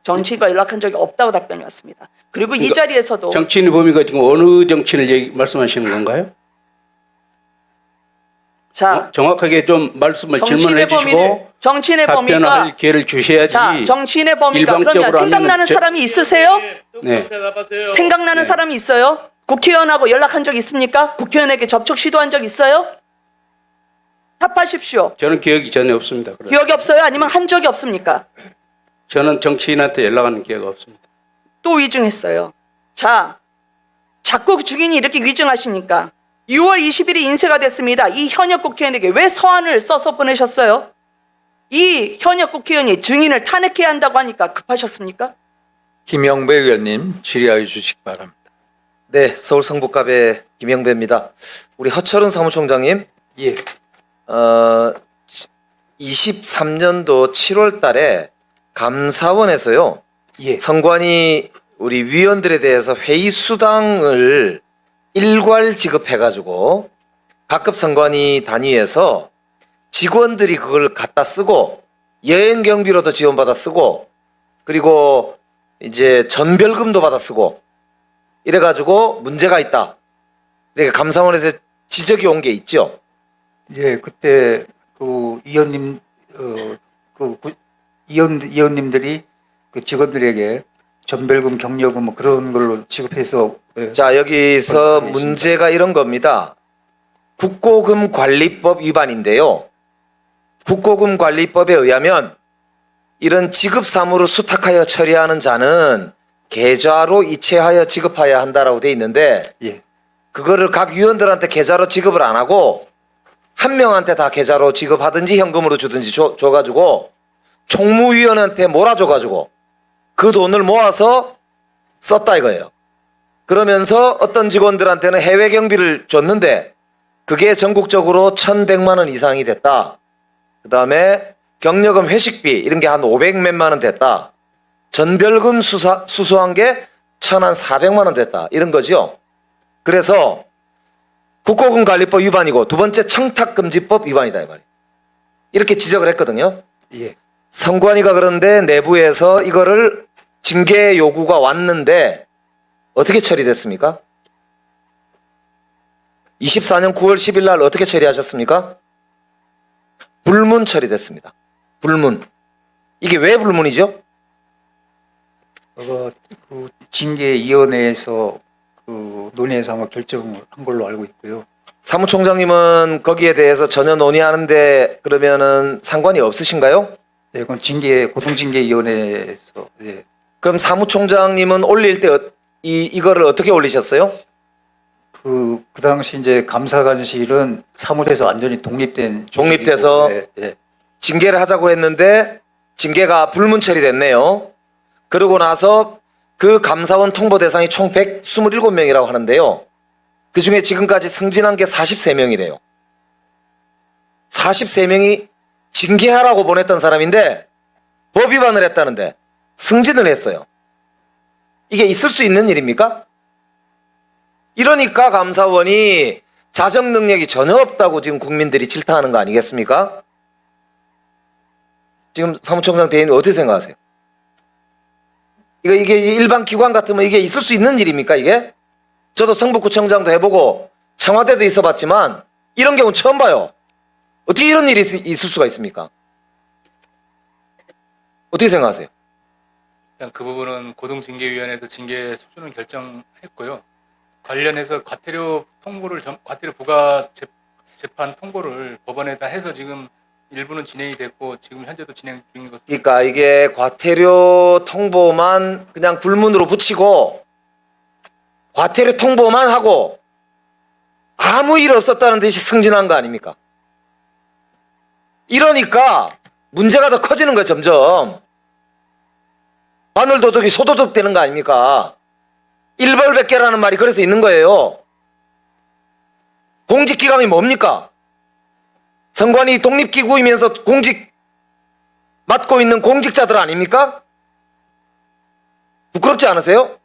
정치인과 연락한 적이 없다고 답변이 왔습니다. 그리고 이 그러니까 자리에서도 정치인의 범위가 지금 어느 정치인을 말씀하시는 건가요? 자, 정확하게 좀 말씀을 질문해 주시고 정치인의 범위가 답변할 기회를 주셔야지. 자, 정치인의 범위가 그러면 일방적으로 생각나는 하면은 사람이 있으세요? 네. 생각나는 네. 사람이 있어요? 국회의원하고 연락한 적 있습니까? 국회의원에게 접촉 시도한 적 있어요? 답하십시오. 저는 기억이 전혀 없습니다. 그래서 기억이 없어요? 아니면 한 적이 없습니까? 저는 정치인한테 연락하는 기회가 없습니다. 또 위증했어요. 자, 자꾸 주인이 이렇게 위증하시니까 6월 20일이 인쇄가 됐습니다. 이 현역 국회의원에게 왜 서한을 써서 보내셨어요? 이 현역 국회의원이 증인을 탄핵해야 한다고 하니까 급하셨습니까? 김영배 의원님 질의하여 주시기 바랍니다. 네, 서울 성북갑의 김영배입니다. 우리 허철은 사무총장님, 예. 23년도 7월 달에 감사원에서요, 예. 선관위 우리 위원들에 대해서 회의 수당을 일괄 지급해가지고 각급 선관위 단위에서 직원들이 그걸 갖다 쓰고 여행 경비로도 지원받아 쓰고 그리고 이제 전별금도 받아 쓰고 이래가지고 문제가 있다. 그러니까 감사원에서 지적이 온 게 있죠. 예, 그때 그 의원님 의원님들이 그 직원들에게 전별금, 격려금 뭐 그런 걸로 지급해서 예. 자, 여기서 알겠습니다. 문제가 이런 겁니다. 국고금 관리법 위반인데요. 국고금 관리법에 의하면 이런 지급 사무를 수탁하여 처리하는 자는 계좌로 이체하여 지급해야 한다라고 돼 있는데 예. 그거를 각 위원들한테 계좌로 지급을 안 하고 한 명한테 다 계좌로 지급하든지 현금으로 주든지 줘가지고 총무위원한테 몰아줘가지고 그 돈을 모아서 썼다 이거예요. 그러면서 어떤 직원들한테는 해외 경비를 줬는데 그게 전국적으로 1,100만 원 이상이 됐다. 그 다음에 경력금 회식비 이런 게 한 500몇만 원 됐다. 전별금 수수한 게 1,400만 원 됐다. 이런 거죠. 그래서 국고금 관리법 위반이고 두 번째 청탁금지법 위반이다 이 말이에요. 이렇게 지적을 했거든요. 예. 선관위가 그런데 내부에서 이거를 징계 요구가 왔는데 어떻게 처리됐습니까? 24년 9월 10일 날 어떻게 처리하셨습니까? 불문 처리됐습니다. 불문. 이게 왜 불문이죠? 그 징계위원회에서 그 논의해서 아마 결정을 한 걸로 알고 있고요. 사무총장님은 거기에 대해서 전혀 논의하는데 그러면은 상관이 없으신가요? 예, 그건 고등징계위원회에서 예. 그럼 사무총장님은 올릴 때 이거를 어떻게 올리셨어요? 그 당시 이제 감사관실은 사무대에서 완전히 독립된 독립돼서 조직이고, 예, 예. 징계를 하자고 했는데 징계가 불문 처리됐네요. 그러고 나서 그 감사원 통보 대상이 총 127명이라고 하는데요. 그중에 지금까지 승진한 게 43명이래요. 43명이 징계하라고 보냈던 사람인데 법 위반을 했다는데 승진을 했어요. 이게 있을 수 있는 일입니까? 이러니까 감사원이 자정 능력이 전혀 없다고 지금 국민들이 질타하는 거 아니겠습니까? 지금 사무총장 대행님 어떻게 생각하세요? 이게 일반 기관 같으면 이게 있을 수 있는 일입니까 이게? 저도 성북구청장도 해보고 청와대도 있어봤지만 이런 경우는 처음 봐요. 어떻게 이런 일이 있을 수가 있습니까? 어떻게 생각하세요? 일단 그 부분은 고등징계위원회에서 징계 수준을 결정했고요. 관련해서 과태료 부과 재판 통보를 법원에다 해서 지금 일부는 진행이 됐고 지금 현재도 진행 중인 것으로. 그러니까 이게 과태료 통보만 그냥 불문으로 붙이고 과태료 통보만 하고 아무 일 없었다는 듯이 승진한 거 아닙니까? 이러니까 문제가 더 커지는 거예요. 점점 마늘도둑이 소도둑 되는 거 아닙니까? 일벌백계라는 말이 그래서 있는 거예요. 공직기강이 뭡니까? 선관위 독립기구이면서 공직 맡고 있는 공직자들 아닙니까? 부끄럽지 않으세요?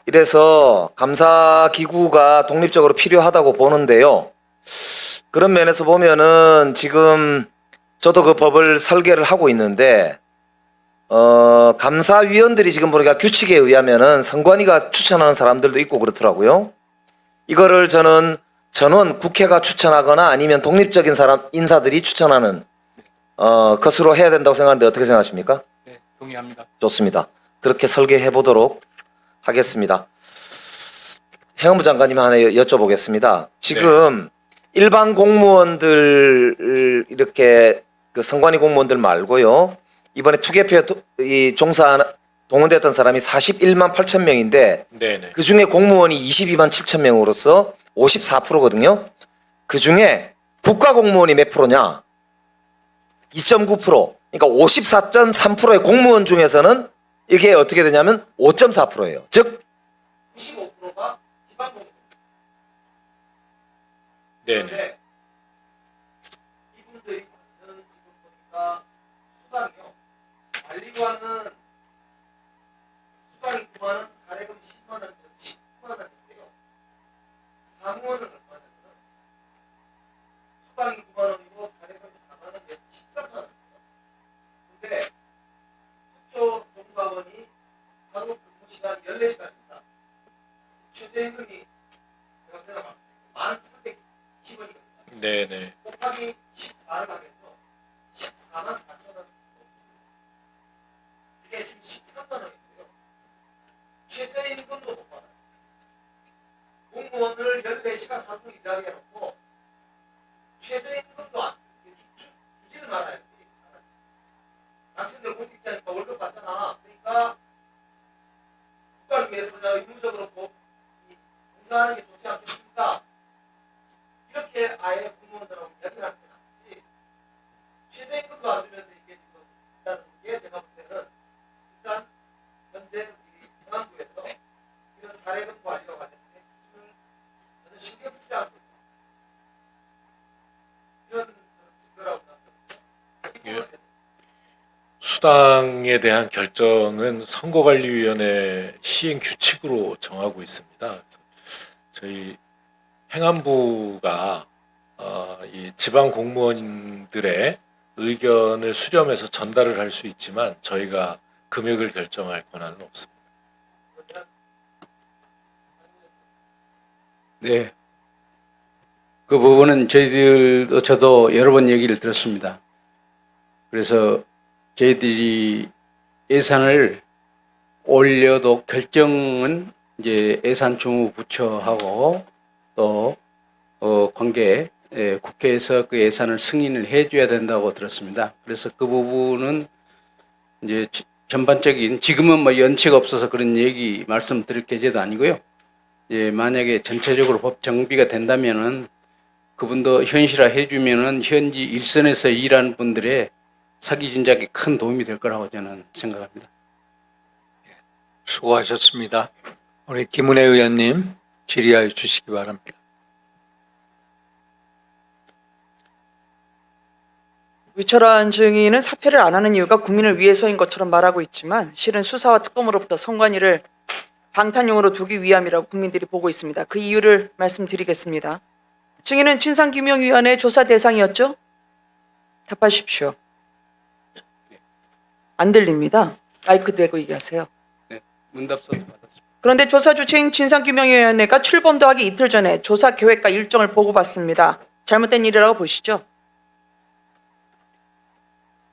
이래서 감사기구가 독립적으로 필요하다고 보는데요. 그런 면에서 보면은 지금 저도 그 법을 설계를 하고 있는데 감사위원들이 지금 보니까 규칙에 의하면은 선관위가 추천하는 사람들도 있고 그렇더라고요. 이거를 저는 전원 국회가 추천하거나 아니면 독립적인 사람 인사들이 추천하는 것으로 해야 된다고 생각하는데 어떻게 생각하십니까? 네, 동의합니다. 좋습니다. 그렇게 설계해 보도록 하겠습니다. 행안부 장관님 하나 여쭤보겠습니다. 지금 일반 공무원들 이렇게 그 선관위 공무원들 말고요. 이번에 투개표에 동원됐던 사람이 41만 8천 명인데 네네. 그 중에 공무원이 22만 7천 명으로서 54%거든요. 그 중에 국가 공무원이 몇 프로냐? 2.9%. 그러니까 54.3%의 공무원 중에서는 이게 어떻게 되냐면 5.4%예요. 즉 95%가 지방 공무원. 네네. 이분들이 받는 지금 보니까 수당이요. 관리관은 수당이 9만 원, 사례금 10만 원에서 19만 원인데요. 사무원은 얼마냐면 수당이 9만 원이고 사례금 4만 원에서 13만 원이에요. 근데 학교 종사원이 하루 근무 시간이 14시간입니다. 최저임금이 제가 봤을 때 1,310원이거든요. 네네. 곱하기 14를 하면요 14만 4천 원이 없습니다. 이게 지금 13만 원인데요. 최저임금도 못 받아요. 공무원을 14시간 하루 일하게 해놓고 최저임금도 안 주지는 말아요. 당신들 공직자니까 월급 받잖아. 그러니까 국가를 위해서 그냥 의무적으로 봉사하는 게 좋지 않겠습니까? 이렇게 아예 공무원들하고 이야기를 하는 게 낫지. 최저임금도 안 주면서 이게 지금 있다는 게 제가 볼 때는 일단 현재 우리 행안부에서 이런 사례금 관리와 관련된 기준을 저는 신경 쓰지 않고 이런 증거라고 생각합니다. 수당에 대한 결정은 선거관리위원회 시행 규칙으로 정하고 있습니다. 그래서 저희 행안부가 이 지방 공무원들의 의견을 수렴해서 전달을 할 수 있지만 저희가 금액을 결정할 권한은 없습니다. 네. 그 부분은 저희들도 저도 여러 번 얘기를 들었습니다. 그래서 저희들이 예산을 올려도 결정은 이제 예산주무부처하고 또 관계 국회에서 그 예산을 승인을 해줘야 된다고 들었습니다. 그래서 그 부분은 이제 전반적인 지금은 뭐 연체가 없어서 그런 얘기 말씀드릴 계제도 아니고요. 만약에 전체적으로 법 정비가 된다면은 그분도 현실화 해주면은 현지 일선에서 일하는 분들의 사기 진작에 큰 도움이 될 거라고 저는 생각합니다. 수고하셨습니다. 우리 김은혜 의원님 질의하여 주시기 바랍니다. 위철한 증인은 사퇴를 안 하는 이유가 국민을 위해서인 것처럼 말하고 있지만 실은 수사와 특검으로부터 선관위를 방탄용으로 두기 위함이라고 국민들이 보고 있습니다. 그 이유를 말씀드리겠습니다. 증인은 진상규명위원회 조사 대상이었죠? 답하십시오. 안 들립니다. 마이크 대고 얘기하세요. 네, 문답서도 받았습니다. 그런데 조사 주체인 진상규명위원회가 출범도 하기 이틀 전에 조사 계획과 일정을 보고받습니다. 잘못된 일이라고 보시죠?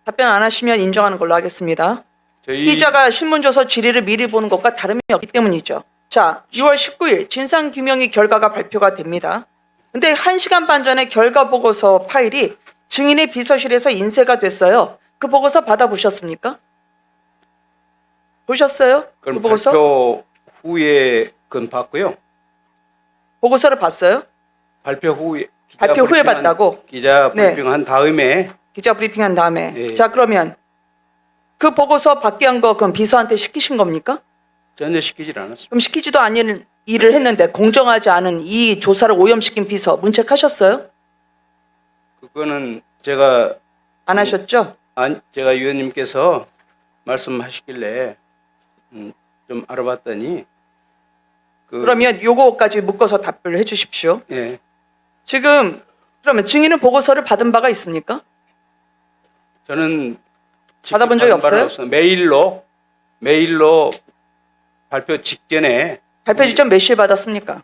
답변 안 하시면 인정하는 걸로 하겠습니다. 피의자가 신문조서 질의를 미리 보는 것과 다름이 없기 때문이죠. 자, 6월 19일 진상규명위 결과가 발표가 됩니다. 근데 1시간 반 전에 결과 보고서 파일이 증인의 비서실에서 인쇄가 됐어요. 그 보고서 받아보셨습니까? 보셨어요? 그 그럼 보고서? 발표 후에 그건 봤고요. 보고서를 봤어요? 발표 후에 발표 후에 봤다고? 기자 네. 브리핑한 다음에 기자 브리핑한 다음에. 예. 자, 그러면 그 보고서 받게 한 거 그럼 비서한테 시키신 겁니까? 전혀 시키질 않았습니다. 그럼 시키지도 않은 일을 했는데 공정하지 않은 이 조사를 오염시킨 비서 문책하셨어요? 그거는 제가 안 하셨죠? 제가 위원님께서 말씀하시길래 좀 알아봤더니 그러면 요거까지 묶어서 답변을 해 주십시오. 예, 지금 그러면 증인은 보고서를 받은 바가 있습니까? 저는 받아본 적이 직접 받은 바는 없어요? 없습니다. 메일로 발표 직전에 발표 직전 몇 시에 받았습니까?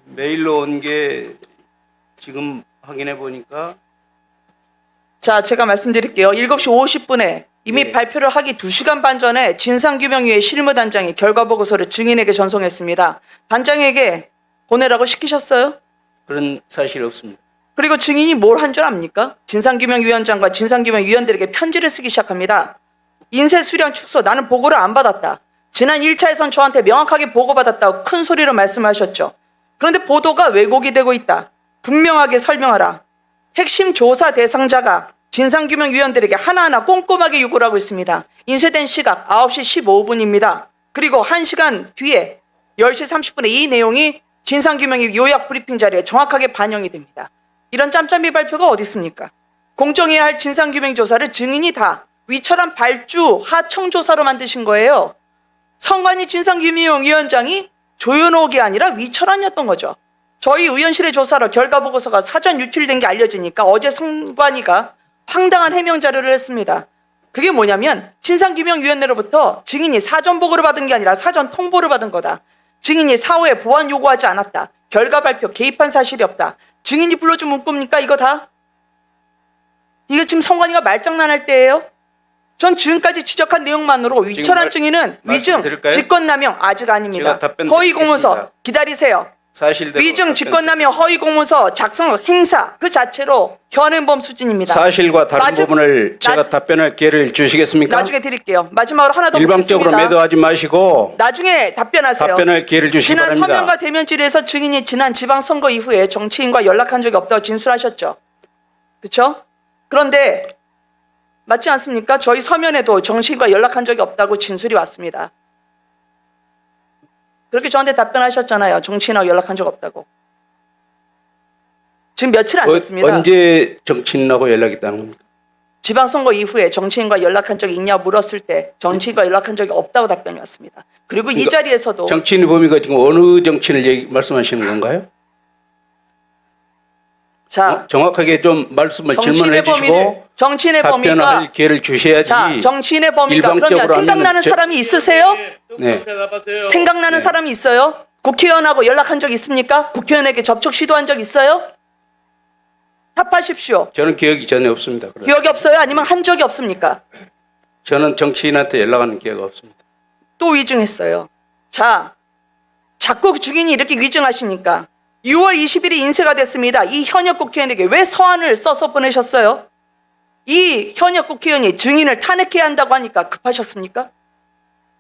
메일로 온 게 지금 확인해 보니까 자, 제가 말씀드릴게요. 7시 50분에 이미 네. 발표를 하기 2시간 반 전에 진상규명위의 실무단장이 결과보고서를 증인에게 전송했습니다. 단장에게 보내라고 시키셨어요? 그런 사실이 없습니다. 그리고 증인이 뭘 한 줄 압니까? 진상규명위원장과 진상규명위원들에게 편지를 쓰기 시작합니다. 인쇄수령 축소, 나는 보고를 안 받았다. 지난 1차에선 저한테 명확하게 보고받았다고 큰 소리로 말씀하셨죠. 그런데 보도가 왜곡이 되고 있다. 분명하게 설명하라. 핵심 조사 대상자가 진상규명위원들에게 하나하나 꼼꼼하게 요구를 하고 있습니다. 인쇄된 시각 9시 15분입니다. 그리고 1시간 뒤에 10시 30분에 이 내용이 진상규명위 요약 브리핑 자리에 정확하게 반영이 됩니다. 이런 짬짬이 발표가 어디 있습니까? 공정해야 할 진상규명 조사를 증인이 다 위철한 발주 하청 조사로 만드신 거예요. 성관이 진상규명위원장이 조현옥이 아니라 위철한이었던 거죠. 저희 의원실의 조사로 결과보고서가 사전 유출된 게 알려지니까 어제 성관이가 황당한 해명 자료를 했습니다. 그게 뭐냐면 진상규명위원회로부터 증인이 사전 보고를 받은 게 아니라 사전 통보를 받은 거다. 증인이 사후에 보완 요구하지 않았다. 결과 발표 개입한 사실이 없다. 증인이 불러준 문구입니까 이거 다? 이게 지금 성관이가 말장난할 때예요? 전 지금까지 지적한 내용만으로 위철한 증인은 위증, 말씀드릴까요? 직권남용 아직 아닙니다. 제가 답변 허위공문서 드리겠습니다. 기다리세요. 사실대로 위증, 답변- 직권남용, 허위공문서 작성 행사 그 자체로 현행범 수준입니다. 사실과 다른 마지- 부분을 제가 나중- 답변할 기회를 주시겠습니까? 나중에 드릴게요. 마지막으로 하나 더 일방적으로 묻겠습니다. 매도하지 마시고 나중에 답변하세요. 답변할 기회를 주시기 지난 바랍니다. 서면과 대면 질의에서 증인이 지난 지방선거 이후에 정치인과 연락한 적이 없다고 진술하셨죠. 그렇죠? 그런데 맞지 않습니까? 저희 서면에도 정치인과 연락한 적이 없다고 진술이 왔습니다. 그렇게 저한테 답변하셨잖아요. 정치인하고 연락한 적 없다고. 지금 며칠 안 됐습니다. 언제 정치인하고 연락했다는 겁니까? 지방선거 이후에 정치인과 연락한 적이 있냐 물었을 때 정치인과 연락한 적이 없다고 답변이 왔습니다. 그리고 이 그러니까 자리에서도 정치인의 범위가 지금 어느 정치인을 말씀하시는 건가요? 자, 정확하게 좀 말씀을 정치인의 질문해 주시고 범위를 정치인의 범위가 답변할 기회를 주셔야지. 자, 정치인의 범위가 그러면 일방적으로 생각나는 하면은 사람이 있으세요? 네. 생각나는 사람이 있어요? 국회의원하고 연락한 적 있습니까? 국회의원에게 접촉 시도한 적 있어요? 답하십시오. 저는 기억이 전혀 없습니다. 그래서 기억이 없어요? 아니면 한 적이 없습니까? 저는 정치인한테 연락하는 기회가 없습니다. 또 위증했어요. 자, 자꾸 증인이 이렇게 위증하시니까 6월 20일에 인쇄가 됐습니다. 이 현역 국회의원에게 왜 서한을 써서 보내셨어요? 이 현역 국회의원이 증인을 탄핵해야 한다고 하니까 급하셨습니까?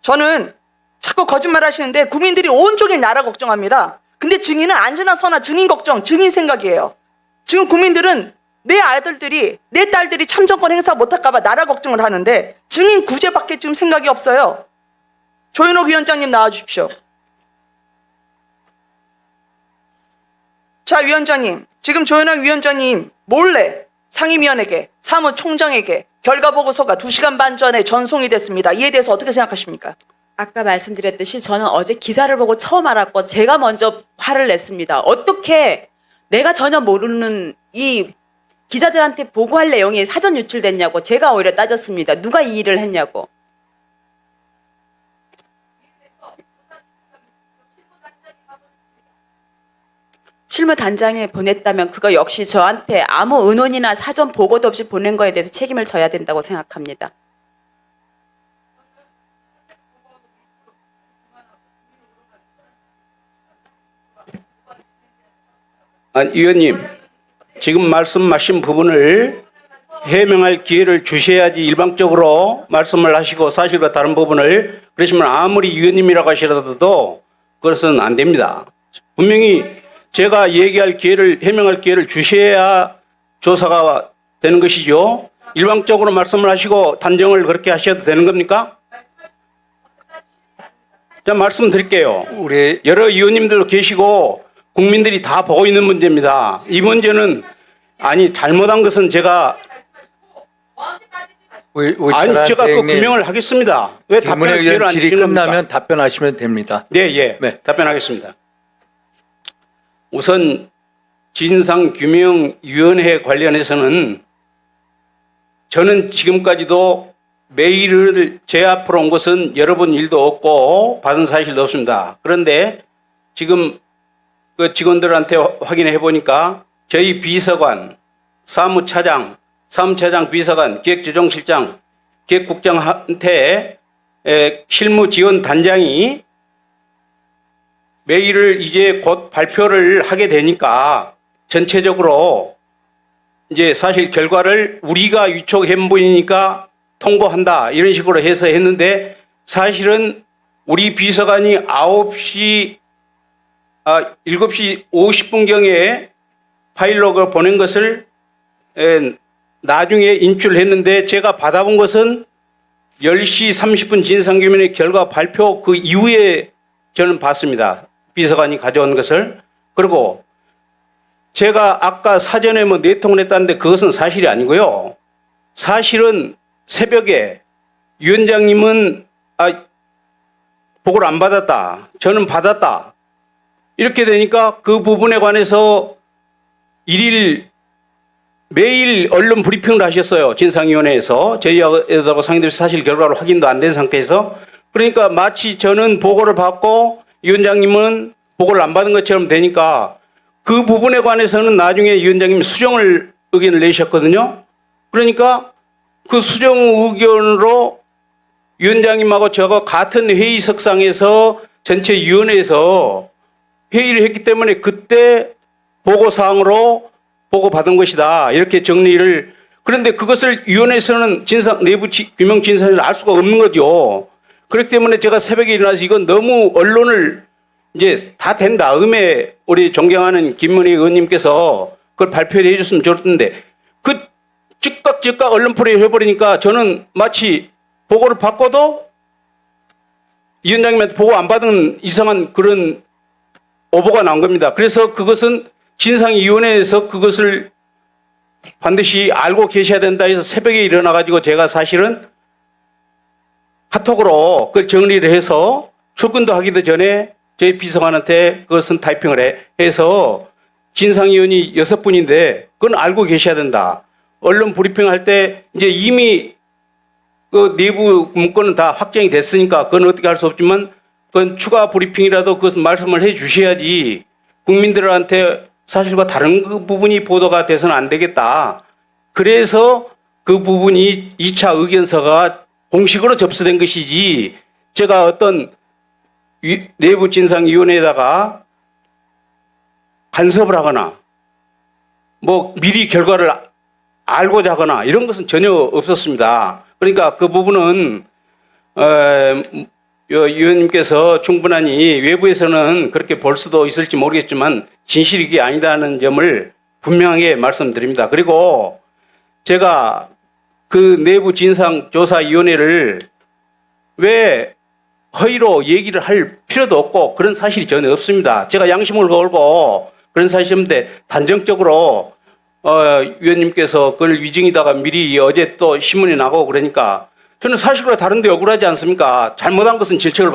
저는 자꾸 거짓말 하시는데 국민들이 온종일 나라 걱정합니다. 근데 증인은 안전한 선화 증인 걱정, 증인 생각이에요. 지금 국민들은 내 아들들이, 내 딸들이 참정권 행사 못할까봐 나라 걱정을 하는데 증인 구제밖에 지금 생각이 없어요. 조현옥 위원장님 나와주십시오. 자, 위원장님. 지금 조현옥 위원장님 몰래 상임위원에게, 사무총장에게 결과보고서가 2시간 반 전에 전송이 됐습니다. 이에 대해서 어떻게 생각하십니까? 아까 말씀드렸듯이 저는 어제 기사를 보고 처음 알았고 제가 먼저 화를 냈습니다. 어떻게 내가 전혀 모르는 이 기자들한테 보고할 내용이 사전 유출됐냐고 제가 오히려 따졌습니다. 누가 이 일을 했냐고. 실무단장에 보냈다면 그거 역시 저한테 아무 의논이나 사전 보고도 없이 보낸 거에 대해서 책임을 져야 된다고 생각합니다. 아니, 의원님, 지금 말씀하신 부분을 해명할 기회를 주셔야지 일방적으로 말씀을 하시고 사실과 다른 부분을 그러시면 아무리 의원님이라고 하시더라도 그것은 안 됩니다. 분명히 제가 얘기할 기회를, 해명할 기회를 주셔야 조사가 되는 것이죠. 일방적으로 말씀을 하시고 단정을 그렇게 하셔도 되는 겁니까? 자, 말씀드릴게요. 우리 여러 의원님들도 계시고 국민들이 다 보고 있는 문제입니다. 이 문제는 아니 잘못한 것은 제가 아니 제가 그 규명을 하겠습니다. 왜 김은혜 답변할 기회를 의원 안 질의 주시는 겁니까? 끝나면 답변하시면 됩니다. 네, 예. 네. 답변하겠습니다. 우선 진상규명위원회 관련해서는 저는 지금까지도 메일을 제 앞으로 온 것은 여러 번 일도 없고 받은 사실도 없습니다. 그런데 지금 그 직원들한테 확인해 보니까 저희 비서관, 사무차장, 비서관, 기획조정실장, 기획국장한테 실무 지원 단장이 메일을 이제 곧 발표를 하게 되니까 전체적으로 이제 사실 결과를 우리가 위촉한 분이니까 통보한다 이런 식으로 해서 했는데 사실은 우리 비서관이 7시 50분경에 파일록을 보낸 것을 나중에 인출했는데 제가 받아본 것은 10시 30분 진상규명의 결과 발표 그 이후에 저는 봤습니다. 비서관이 가져온 것을. 그리고 제가 아까 사전에 뭐 내통을 했다는데 그것은 사실이 아니고요. 사실은 새벽에 위원장님은 보고를 안 받았다. 저는 받았다. 이렇게 되니까 그 부분에 관해서 매일 언론 브리핑을 하셨어요. 진상위원회에서. 저희하고 상의돼서 사실 결과로 확인도 안 된 상태에서. 그러니까 마치 저는 보고를 받고 위원장님은 보고를 안 받은 것처럼 되니까 그 부분에 관해서는 나중에 위원장님이 수정 의견을 내셨거든요. 그러니까 그 수정 의견으로 위원장님하고 저가 같은 회의석상에서 전체 위원회에서 회의를 했기 때문에 그때 보고사항으로 보고받은 것이다. 이렇게 정리를. 그런데 그것을 위원회에서는 내부 규명 진상을 알 수가 없는 거죠. 그렇기 때문에 제가 새벽에 일어나서 이건 너무 언론을 이제 다 된 다음에 우리 존경하는 김문희 의원님께서 그걸 발표해 줬으면 좋겠는데 그 즉각 언론 포레이 해버리니까 저는 마치 보고를 받고도 위원장님한테 보고 안 받은 이상한 그런 오보가 나온 겁니다. 그래서 그것은 진상위원회에서 그것을 반드시 알고 계셔야 된다 해서 새벽에 일어나가지고 제가 사실은 카톡으로 그걸 정리를 해서 출근도 하기도 전에 저희 비서관한테 그것은 타이핑을 해서 진상위원이 6분인데 그건 알고 계셔야 된다. 언론 브리핑 할 때 이제 이미 그 내부 문건은 다 확정이 됐으니까 그건 어떻게 할 수 없지만 그건 추가 브리핑이라도 그것은 말씀을 해 주셔야지 국민들한테 사실과 다른 그 부분이 보도가 돼서는 안 되겠다. 그래서 그 부분이 2차 의견서가 공식으로 접수된 것이지 제가 어떤 내부 진상위원회에다가 간섭을 하거나 뭐 미리 결과를 알고자 하거나 이런 것은 전혀 없었습니다. 그러니까 그 부분은 위원님께서 충분하니 외부에서는 그렇게 볼 수도 있을지 모르겠지만 진실이 이게 아니다는 점을 분명하게 말씀드립니다. 그리고 제가 그 내부 진상조사위원회를 왜 허위로 얘기를 할 필요도 없고 그런 사실이 전혀 없습니다. 제가 양심을 걸고 그런 사실인데 단정적으로 위원님께서 그걸 위증이다가 미리 어제 또 신문에 나가고 그러니까 저는 사실과 다른데 억울하지 않습니까? 잘못한 것은 질책을